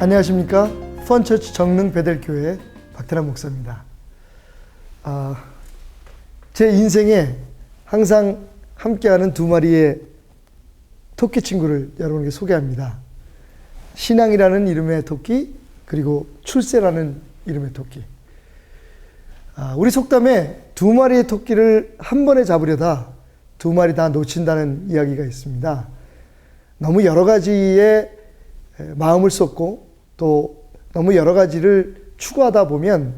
안녕하십니까. 펀처치 정릉 베델교회 박태남 목사입니다. 제 인생에 항상 함께하는 두 마리의 토끼 친구를 여러분께 소개합니다. 신앙이라는 이름의 토끼, 그리고 출세라는 이름의 토끼. 우리 속담에 두 마리의 토끼를 한 번에 잡으려다 두 마리 다 놓친다는 이야기가 있습니다. 너무 여러 가지의 마음을 쏟고 또 너무 여러 가지를 추구하다 보면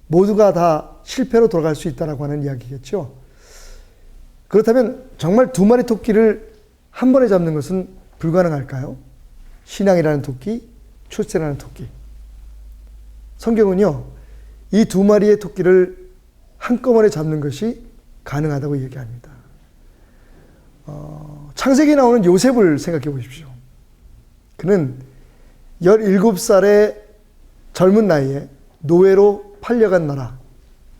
모두가 다 실패로 돌아갈 수 있다고 하는 이야기겠죠. 그렇다면 정말 두 마리 토끼를 한 번에 잡는 것은 불가능할까요? 신앙이라는 토끼, 출세라는 토끼. 성경은요, 이 두 마리의 토끼를 한꺼번에 잡는 것이 가능하다고 얘기합니다. 창세기에 나오는 요셉을 생각해 보십시오. 그는 17살의 젊은 나이에 노예로 팔려간 나라,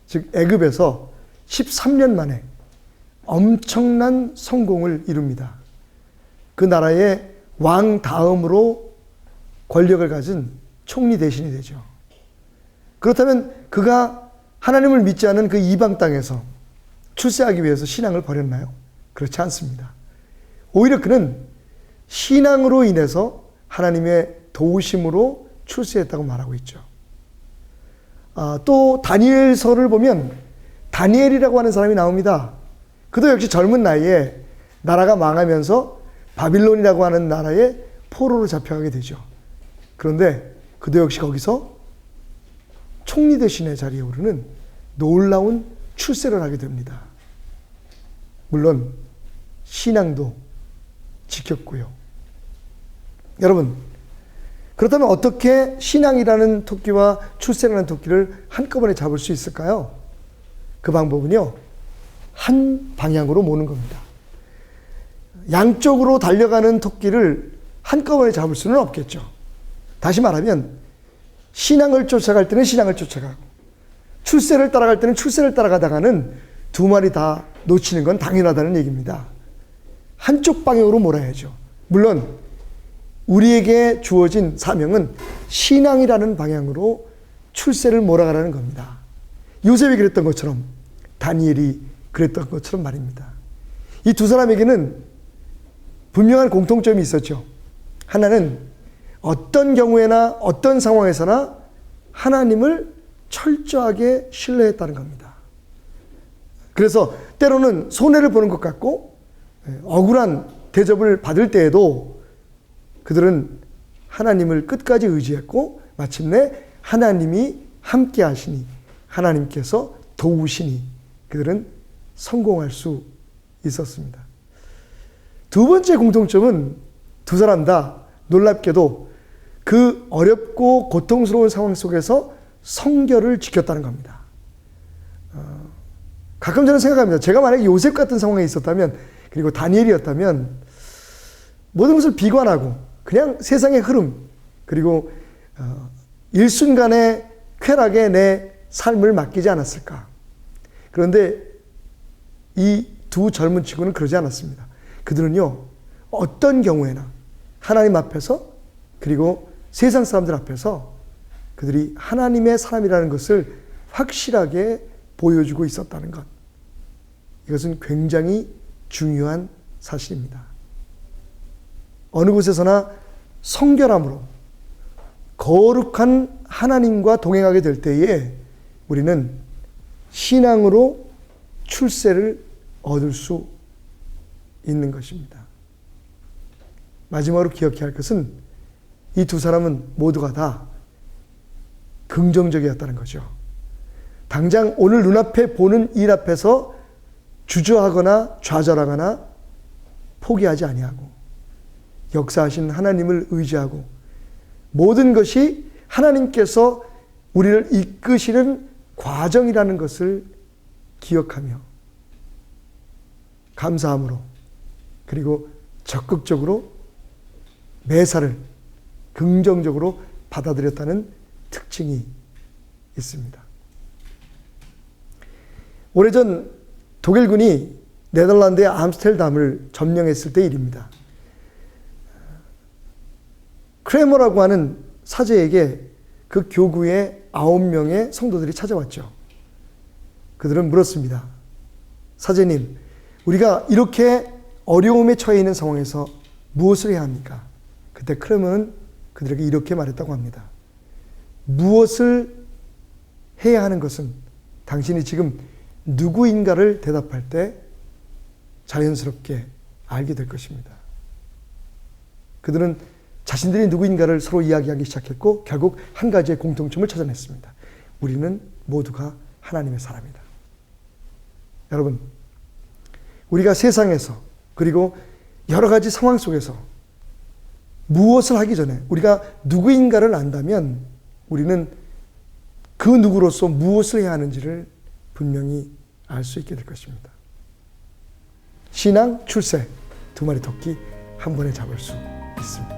즉 애굽에서 13년 만에 엄청난 성공을 이룹니다. 그 나라의 왕 다음으로 권력을 가진 총리 대신이 되죠. 그렇다면 그가 하나님을 믿지 않은 그 이방 땅에서 출세하기 위해서 신앙을 버렸나요? 그렇지 않습니다. 오히려 그는 신앙으로 인해서 하나님의 도우심으로 출세했다고 말하고 있죠. 또 다니엘서를 보면 다니엘이라고 하는 사람이 나옵니다. 그도 역시 젊은 나이에 나라가 망하면서 바빌론이라고 하는 나라에 포로로 잡혀가게 되죠. 그런데 그도 역시 거기서 총리 대신의 자리에 오르는 놀라운 출세를 하게 됩니다. 물론 신앙도 지켰고요. 여러분, 그렇다면 어떻게 신앙이라는 토끼와 출세라는 토끼를 한꺼번에 잡을 수 있을까요? 그 방법은요, 한 방향으로 모는 겁니다. 양쪽으로 달려가는 토끼를 한꺼번에 잡을 수는 없겠죠. 다시 말하면 신앙을 쫓아갈 때는 신앙을 쫓아가고 출세를 따라갈 때는 출세를 따라가다가는 두 마리 다 놓치는 건 당연하다는 얘기입니다. 한쪽 방향으로 몰아야죠. 물론 우리에게 주어진 사명은 신앙이라는 방향으로 출세를 몰아가라는 겁니다. 요셉이 그랬던 것처럼, 다니엘이 그랬던 것처럼 말입니다. 이 두 사람에게는 분명한 공통점이 있었죠. 하나는 어떤 경우에나 어떤 상황에서나 하나님을 철저하게 신뢰했다는 겁니다. 그래서 때로는 손해를 보는 것 같고 억울한 대접을 받을 때에도 그들은 하나님을 끝까지 의지했고 마침내 하나님이 함께 하시니, 하나님께서 도우시니 그들은 성공할 수 있었습니다. 두 번째 공통점은 두 사람 다 놀랍게도 그 어렵고 고통스러운 상황 속에서 성결을 지켰다는 겁니다. 가끔 저는 생각합니다. 제가 만약에 요셉 같은 상황에 있었다면, 그리고 다니엘이었다면 모든 것을 비관하고 그냥 세상의 흐름, 그리고 일순간의 쾌락에 내 삶을 맡기지 않았을까. 그런데 이 두 젊은 친구는 그러지 않았습니다. 그들은요, 어떤 경우에나 하나님 앞에서, 그리고 세상 사람들 앞에서 그들이 하나님의 사람이라는 것을 확실하게 보여주고 있었다는 것. 이것은 굉장히 중요한 사실입니다. 어느 곳에서나 성결함으로 거룩한 하나님과 동행하게 될 때에 우리는 신앙으로 출세를 얻을 수 있는 것입니다. 마지막으로 기억해야 할 것은 이 두 사람은 모두가 다 긍정적이었다는 거죠. 당장 오늘 눈앞에 보는 일 앞에서 주저하거나 좌절하거나 포기하지 아니하고 역사하신 하나님을 의지하고 모든 것이 하나님께서 우리를 이끄시는 과정이라는 것을 기억하며 감사함으로, 그리고 적극적으로 매사를 긍정적으로 받아들였다는 특징이 있습니다. 오래전 독일군이 네덜란드의 암스테르담을 점령했을 때 일입니다. 크레머라고 하는 사제에게 그 교구의 9명의 성도들이 찾아왔죠. 그들은 물었습니다. 사제님, 우리가 이렇게 어려움에 처해 있는 상황에서 무엇을 해야 합니까? 그때 크레머는 그들에게 이렇게 말했다고 합니다. 무엇을 해야 하는 것은 당신이 지금 누구인가를 대답할 때 자연스럽게 알게 될 것입니다. 그들은 자신들이 누구인가를 서로 이야기하기 시작했고 결국 한 가지의 공통점을 찾아냈습니다. 우리는 모두가 하나님의 사람이다. 여러분, 우리가 세상에서 그리고 여러 가지 상황 속에서 무엇을 하기 전에 우리가 누구인가를 안다면 우리는 그 누구로서 무엇을 해야 하는지를 분명히 알 수 있게 될 것입니다. 신앙, 출세, 두 마리 토끼 한 번에 잡을 수 있습니다.